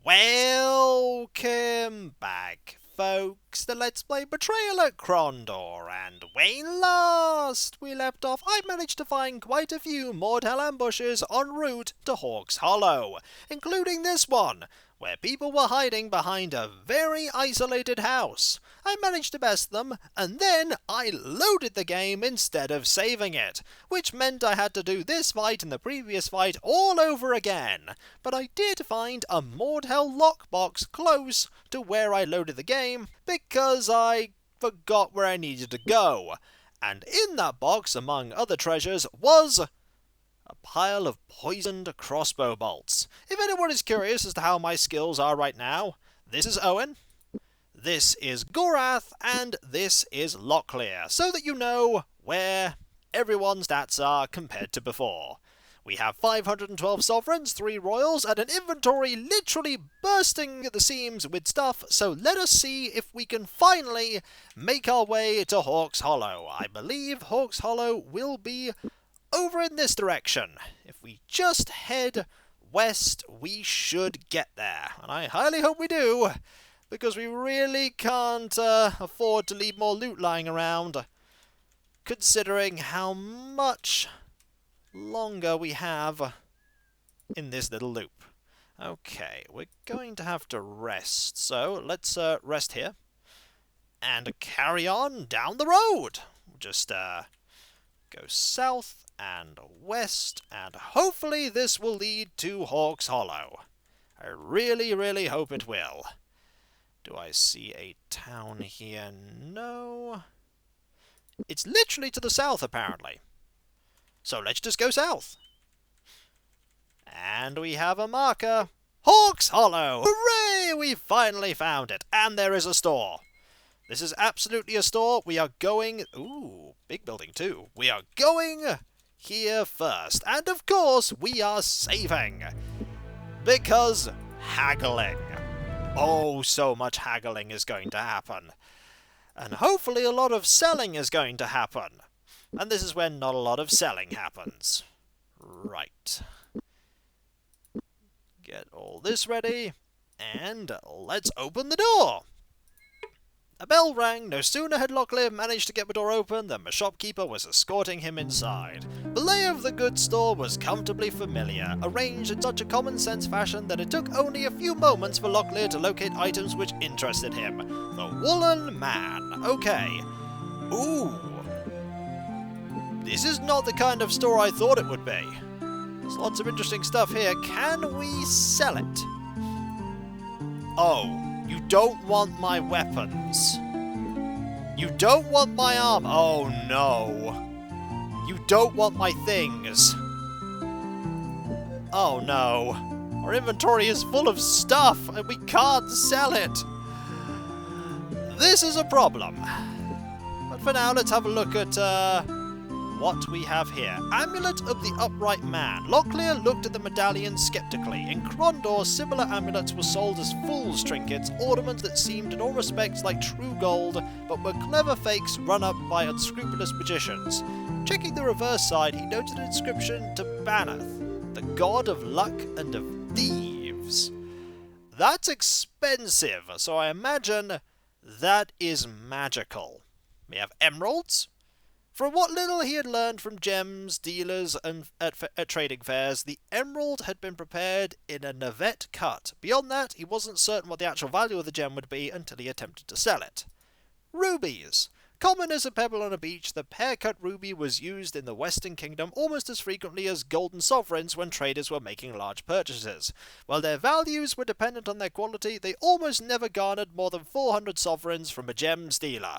Welcome back, folks, to Let's Play Betrayal at Krondor, and when last we left off, I managed to find quite a few mortal ambushes en route to Hawk's Hollow, including this one, where people were hiding behind a very isolated house. I managed to best them, and then I loaded the game instead of saving it, which meant I had to do this fight and the previous fight all over again. But I did find a mortal lockbox close to where I loaded the game, because I forgot where I needed to go. And in that box, among other treasures, was a pile of poisoned crossbow bolts. If anyone is curious as to how my skills are right now, this is Owen, this is Gorath, and this is Locklear, so that you know where everyone's stats are compared to before. We have 512 sovereigns, 3 royals, and an inventory literally bursting at the seams with stuff, so let us see if we can finally make our way to Hawk's Hollow. I believe Hawk's Hollow will be over in this direction. If we just head west, we should get there. And I highly hope we do, because we really can't afford to leave more loot lying around, considering how much longer we have in this little loop. Okay, we're going to have to rest, so let's rest here and carry on down the road. Just go south and west, and hopefully this will lead to Hawk's Hollow. I really, really hope it will. Do I see a town here? No. It's literally to the south, apparently. So let's just go south. And we have a marker. Hawk's Hollow! Hooray! We finally found it. And there is a store. This is absolutely a store. We are going... Ooh, big building too. We are going here first. And of course, we are saving. Because haggling. Oh, so much haggling is going to happen. And hopefully a lot of selling is going to happen. And this is when not a lot of selling happens. Right. Get all this ready. And let's open the door. A bell rang. No sooner had Locklear managed to get the door open than the shopkeeper was escorting him inside. The layout of the goods store was comfortably familiar, arranged in such a common-sense fashion that it took only a few moments for Locklear to locate items which interested him. The Woolen Man. Okay. Ooh. This is not the kind of store I thought it would be. There's lots of interesting stuff here. Can we sell it? Oh. You don't want my weapons. You don't want my arm. Oh no. You don't want my things. Oh no. Our inventory is full of stuff and we can't sell it. This is a problem. But for now, let's have a look at what we have here. Amulet of the Upright Man. Locklear looked at the medallion skeptically. In Krondor, similar amulets were sold as fool's trinkets, ornaments that seemed in all respects like true gold, but were clever fakes run up by unscrupulous magicians. Checking the reverse side, he noted an inscription to Banath, the god of luck and of thieves. That's expensive, so I imagine that is magical. We have emeralds. From what little he had learned from gems, dealers, and at trading fairs, the emerald had been prepared in a navette cut. Beyond that, he wasn't certain what the actual value of the gem would be until he attempted to sell it. Rubies. Common as a pebble on a beach, the pear-cut ruby was used in the Western Kingdom almost as frequently as golden sovereigns when traders were making large purchases. While their values were dependent on their quality, they almost never garnered more than 400 sovereigns from a gems dealer.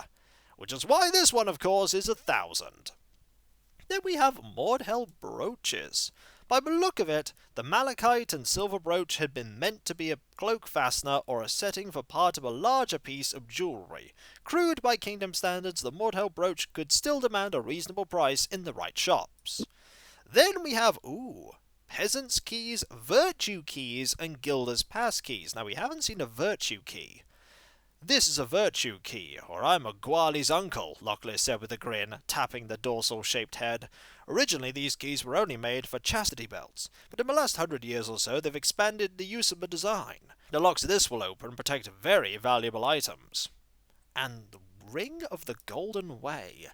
Which is why this one, of course, is 1,000. Then we have Mordhel brooches. By the look of it, the malachite and silver brooch had been meant to be a cloak fastener or a setting for part of a larger piece of jewellery. Crude by kingdom standards, the Mordhel brooch could still demand a reasonable price in the right shops. Then we have, peasants' keys, virtue keys, and gilders' pass keys. Now, we haven't seen a virtue key. This is a virtue key, or I'm a Gwali's uncle, Locklear said with a grin, tapping the dorsal-shaped head. Originally, these keys were only made for chastity belts, but in the last 100 years or so, they've expanded the use of the design. The locks of this will open and protect very valuable items. And the Ring of the Golden Way.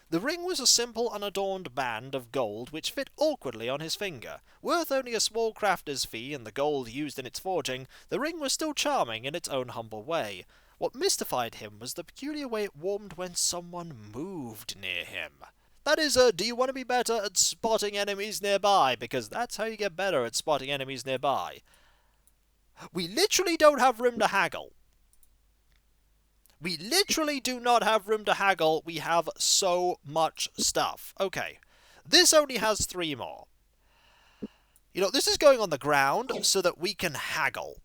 The ring was a simple, unadorned band of gold which fit awkwardly on his finger. Worth only a small crafter's fee and the gold used in its forging, the ring was still charming in its own humble way. What mystified him was the peculiar way it warmed when someone moved near him. That is, do you want to be better at spotting enemies nearby? Because that's how you get better at spotting enemies nearby. We literally don't have room to haggle. We literally do not have room to haggle. We have so much stuff. Okay, this only has 3 more. You know, this is going on the ground so that we can haggle.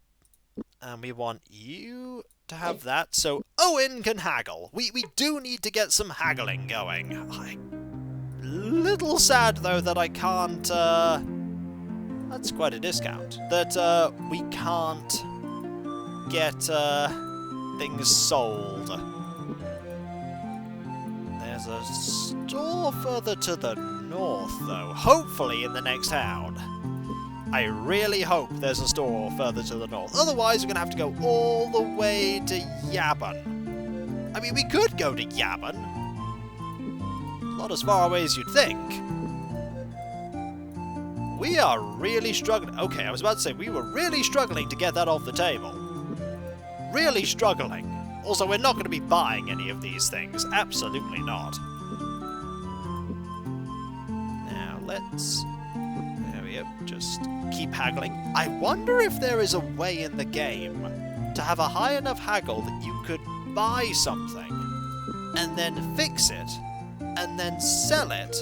And we want you to have that so Owen can haggle. We do need to get some haggling going. I'm a little sad, though, that I can't... That's quite a discount. That we can't get... things sold. There's a store further to the north, though. Hopefully in the next town. I really hope there's a store further to the north. Otherwise, we're going to have to go all the way to Yabban. I mean, we could go to Yabban. Not as far away as you'd think. We are really struggling. Okay, I was about to say, we were really struggling to get that off the table. Really struggling. Also, we're not going to be buying any of these things. Absolutely not. Now, let's... There we go. Just keep haggling. I wonder if there is a way in the game to have a high enough haggle that you could buy something, and then fix it, and then sell it,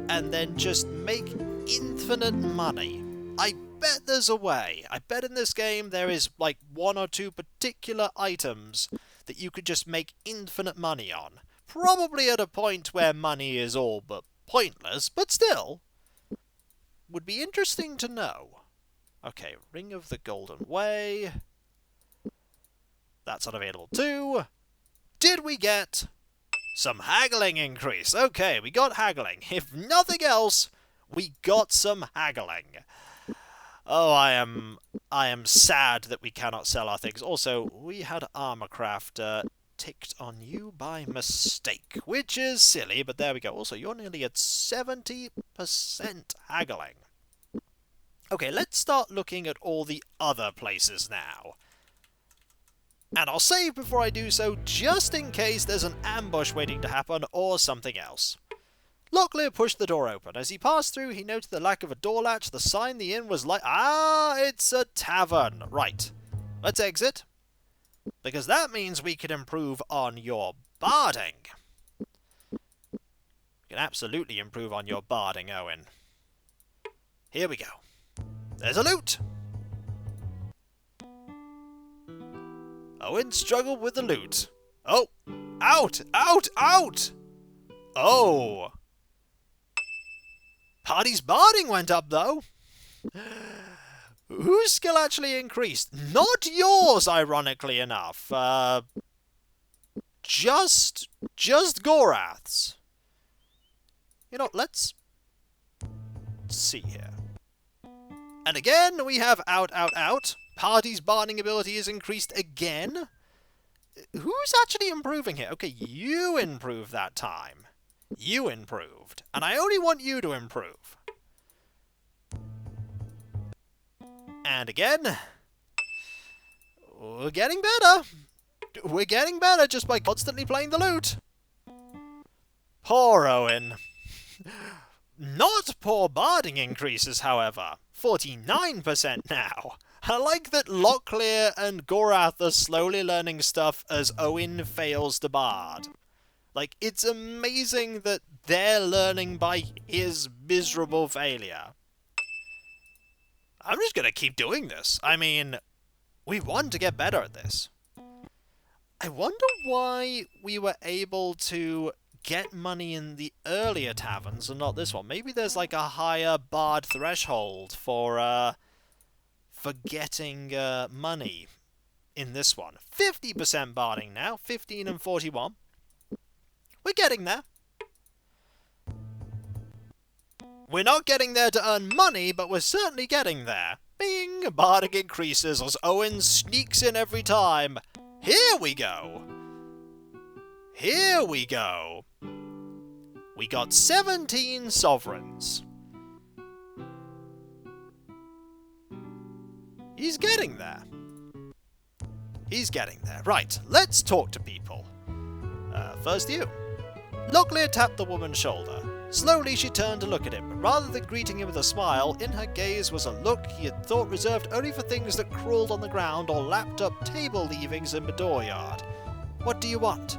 and then just make infinite money. I bet there's a way. I bet in this game there is like 1 or 2 particular items that you could just make infinite money on. Probably at a point where money is all but pointless, but still. Would be interesting to know. Okay, Ring of the Golden Way. That's unavailable too. Did we get some haggling increase? Okay, we got haggling. If nothing else, we got some haggling. Oh, I am sad that we cannot sell our things. Also, we had Armorcraft ticked on you by mistake, which is silly, but there we go. Also, you're nearly at 70% haggling. Okay, let's start looking at all the other places now. And I'll save before I do so, just in case there's an ambush waiting to happen or something else. Locklear pushed the door open. As he passed through, he noted the lack of a door latch. The sign the inn was like... Ah, it's a tavern. Right. Let's exit. Because that means we can improve on your barding. We can absolutely improve on your barding, Owen. Here we go. There's a loot! Owen struggled with the loot. Oh! Out! Out! Out! Oh! Party's barding went up, though. Whose skill actually increased? Not yours, ironically enough. Just Gorath's. You know, let's see here. And again, we have out, out, out. Party's barding ability is increased again. Who's actually improving here? Okay, you improved that time. You improved. And I only want you to improve. And again, we're getting better. We're getting better just by constantly playing the lute. Poor Owen. Not poor barding increases, however. 49% now. I like that Locklear and Gorath are slowly learning stuff as Owen fails to bard. Like, it's amazing that they're learning by his miserable failure. I'm just gonna keep doing this. I mean, we want to get better at this. I wonder why we were able to get money in the earlier taverns and not this one. Maybe there's like a higher bard threshold for getting money. in this one. 50% barding now, 15 and 41. We're getting there. We're not getting there to earn money, but we're certainly getting there. Bing! Barding increases as Owen sneaks in every time. Here we go! Here we go! We got 17 sovereigns. He's getting there. He's getting there. Right, let's talk to people. First you. Locklear tapped the woman's shoulder. Slowly she turned to look at him, but rather than greeting him with a smile, in her gaze was a look he had thought reserved only for things that crawled on the ground or lapped up table leavings in the dooryard. What do you want?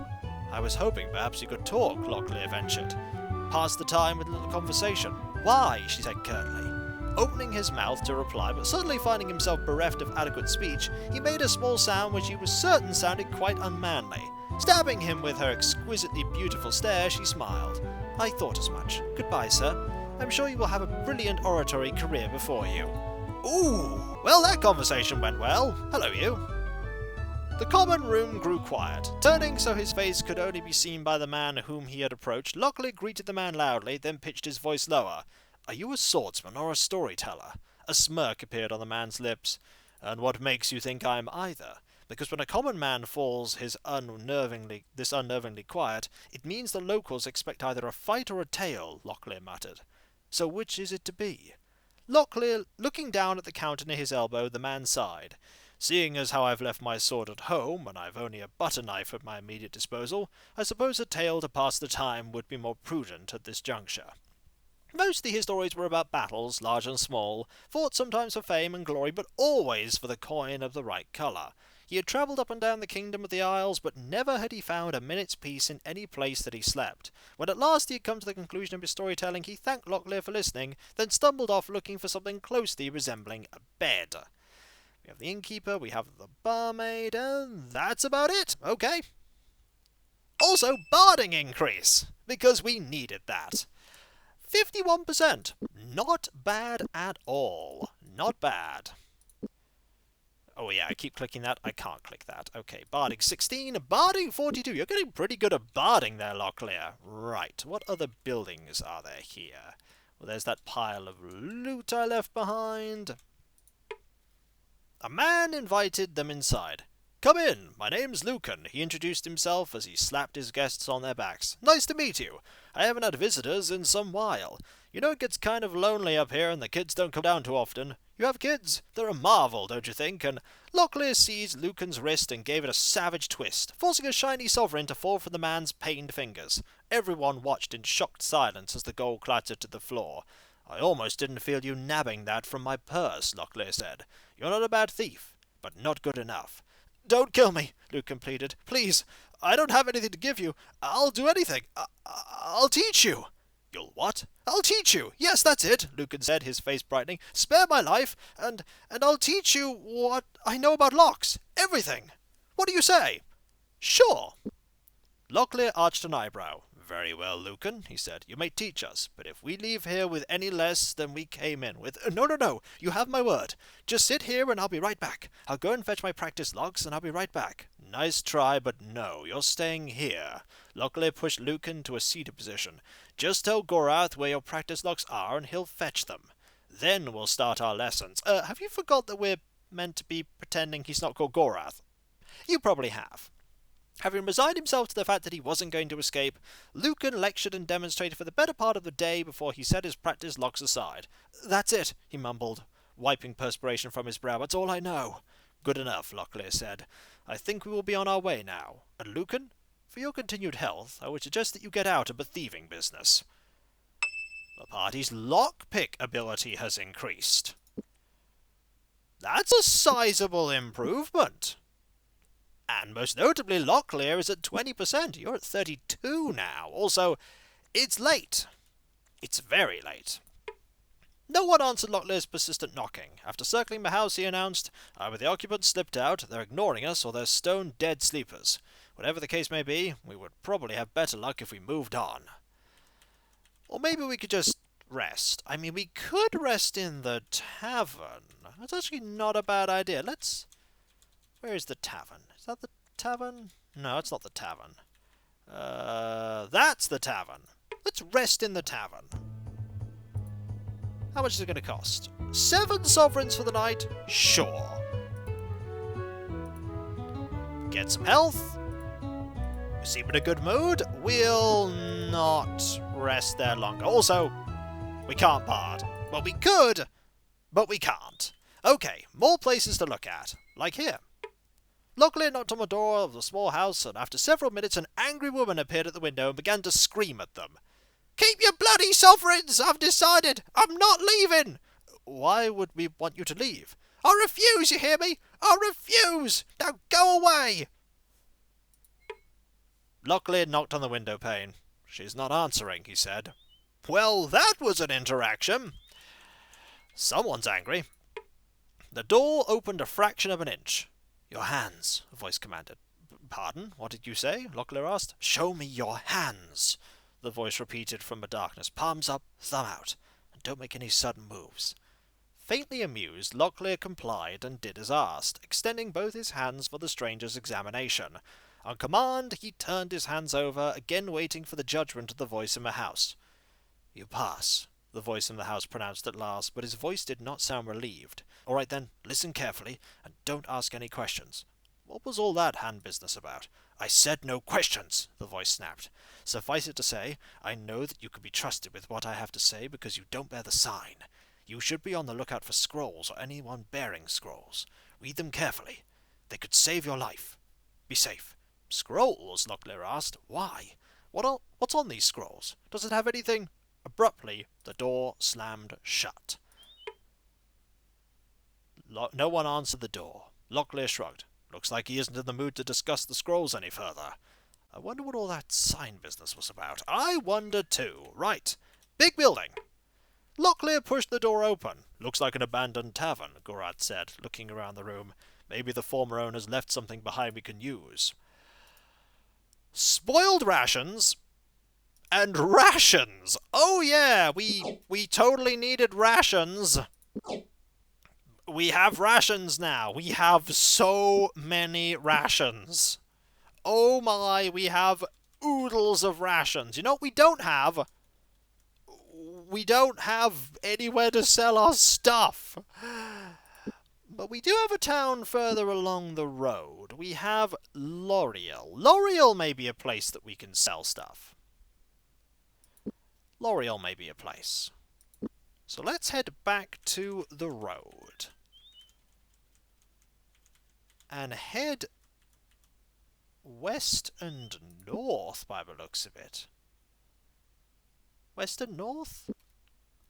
I was hoping perhaps you could talk, Locklear ventured. Pass the time with a little conversation. Why? She said curtly. Opening his mouth to reply, but suddenly finding himself bereft of adequate speech, he made a small sound which he was certain sounded quite unmanly. Stabbing him with her exquisitely beautiful stare, she smiled. I thought as much. Goodbye, sir. I'm sure you will have a brilliant oratory career before you. Ooh! Well, that conversation went well. Hello, you. The common room grew quiet. Turning so his face could only be seen by the man whom he had approached, Locklear greeted the man loudly, then pitched his voice lower. Are you a swordsman or a storyteller? A smirk appeared on the man's lips. And what makes you think I'm either? Because when a common man falls this unnervingly quiet, it means the locals expect either a fight or a tale, Locklear muttered. So which is it to be? Locklear, looking down at the counter near his elbow, the man sighed. Seeing as how I've left my sword at home, and I've only a butter knife at my immediate disposal, I suppose a tale to pass the time would be more prudent at this juncture. Mostly his stories were about battles, large and small, fought sometimes for fame and glory, but always for the coin of the right colour. He had travelled up and down the kingdom of the Isles, but never had he found a minute's peace in any place that he slept. When at last he had come to the conclusion of his storytelling, he thanked Locklear for listening, then stumbled off looking for something closely resembling a bed. We have the innkeeper, we have the barmaid, and that's about it. Okay. Also, barding increase, because we needed that. 51%. Not bad at all. Not bad. Oh yeah, I keep clicking that. I can't click that. Okay, barding 16, barding 42. You're getting pretty good at barding there, Locklear. Right, what other buildings are there here? Well, there's that pile of loot I left behind. A man invited them inside. Come in, my name's Lucan, he introduced himself as he slapped his guests on their backs. Nice to meet you. I haven't had visitors in some while. You know it gets kind of lonely up here and the kids don't come down too often. You have kids? They're a marvel, don't you think? And Locklear seized Lucan's wrist and gave it a savage twist, forcing a shiny sovereign to fall from the man's pained fingers. Everyone watched in shocked silence as the gold clattered to the floor. I almost didn't feel you nabbing that from my purse, Locklear said. You're not a bad thief, but not good enough. Don't kill me, Lucan pleaded. Please, I don't have anything to give you. I'll do anything. I'll teach you. You'll what? I'll teach you. Yes, that's it, Lucan said, his face brightening. Spare my life, and I'll teach you what I know about locks. Everything. What do you say? Sure. Locklear arched an eyebrow. Very well, Lucan, he said. You may teach us, but if we leave here with any less than we came in with... No, you have my word. Just sit here and I'll be right back. I'll go and fetch my practice logs and I'll be right back. Nice try, but no, you're staying here. Locklear pushed Lucan to a seated position. Just tell Gorath where your practice logs are and he'll fetch them. Then we'll start our lessons. Have you forgot that we're meant to be pretending he's not called Gorath? You probably have. Having resigned himself to the fact that he wasn't going to escape, Lucan lectured and demonstrated for the better part of the day before he set his practice logs aside. That's it, he mumbled, wiping perspiration from his brow. That's all I know. Good enough, Locklear said. I think we will be on our way now. And Lucan, for your continued health, I would suggest that you get out of the thieving business. The party's lockpick ability has increased. That's a sizable improvement. And most notably, Locklear is at 20%. You're at 32 now. Also, it's late. It's very late. No one answered Locklear's persistent knocking. After circling the house, he announced, either the occupants slipped out, they're ignoring us, or they're stone-dead sleepers. Whatever the case may be, we would probably have better luck if we moved on. Or maybe we could just rest. I mean, we could rest in the tavern. That's actually not a bad idea. Let's Where is the tavern? Is that the tavern? No, it's not the tavern. That's the tavern. Let's rest in the tavern. How much is it going to cost? 7 sovereigns for the night? Sure. Get some health. We seem in a good mood. We'll not rest there longer. Also, we can't bard. Well, we could, but we can't. Okay, more places to look at. Like here. Luckily, I knocked on the door of the small house, and after several minutes, an angry woman appeared at the window and began to scream at them. "Keep your bloody sovereigns! I've decided! I'm not leaving!" "Why would we want you to leave?" "I refuse, you hear me? I refuse! Now go away!" Luckily, knocked on the window pane. "She's not answering," he said. Well, that was an interaction. Someone's angry. The door opened a fraction of an inch. "Your hands," a voice commanded. "Pardon? What did you say?" Locklear asked. "Show me your hands," the voice repeated from the darkness. "Palms up, thumb out, and don't make any sudden moves." Faintly amused, Locklear complied and did as asked, extending both his hands for the stranger's examination. On command, he turned his hands over, again waiting for the judgment of the voice in the house. "You pass," the voice in the house pronounced at last, but his voice did not sound relieved. "All right then, listen carefully, and don't ask any questions." What was all that hand business about? "I said no questions," the voice snapped. "Suffice it to say, I know that you can be trusted with what I have to say because you don't bear the sign. You should be on the lookout for scrolls or anyone bearing scrolls. Read them carefully. They could save your life. Be safe." "Scrolls?" Locklear asked. "Why? What's on these scrolls? Does it have anything?" Abruptly, the door slammed shut. No one answered the door. Locklear shrugged. "Looks like he isn't in the mood to discuss the scrolls any further. I wonder what all that sign business was about." "I wonder too. Right. Big building." Locklear pushed the door open. "Looks like an abandoned tavern," Gorat said, looking around the room. "Maybe the former owners left something behind we can use." Spoiled rations and rations. Oh yeah, we totally needed rations. We have rations now. We have so many rations. Oh my, we have oodles of rations. You know what we don't have? We don't have anywhere to sell our stuff. But we do have a town further along the road. We have L'Oreal. L'Oreal may be a place that we can sell stuff. L'Oreal may be a place. So let's head back to the road. And head west and north by the looks of it. West and north?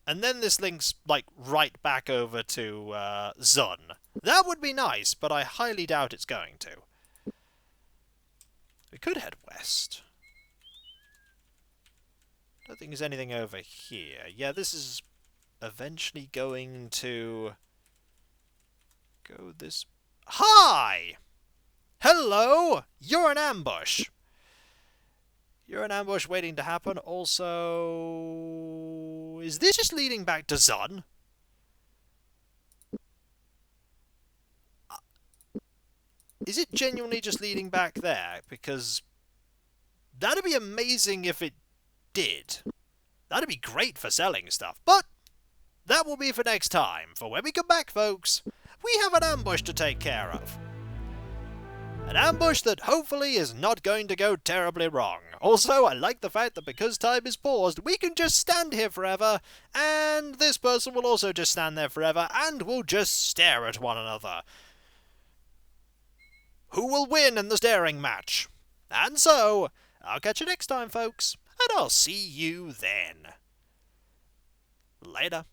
And then this links, like, right back over to Zun. That would be nice, but I highly doubt it's going to. We could head west. Don't think there's anything over here. Yeah, this is eventually going to go this... Hi! Hello! You're an ambush! You're an ambush waiting to happen. Also... Is this just leading back to Zun? Is it genuinely just leading back there? Because that'd be amazing if it did. That'd be great for selling stuff. But that will be for next time. For when we come back, folks, we have an ambush to take care of. An ambush that hopefully is not going to go terribly wrong. Also, I like the fact that because time is paused, we can just stand here forever, and this person will also just stand there forever, and we'll just stare at one another. Who will win in the staring match? And so, I'll catch you next time, folks, and I'll see you then. Later.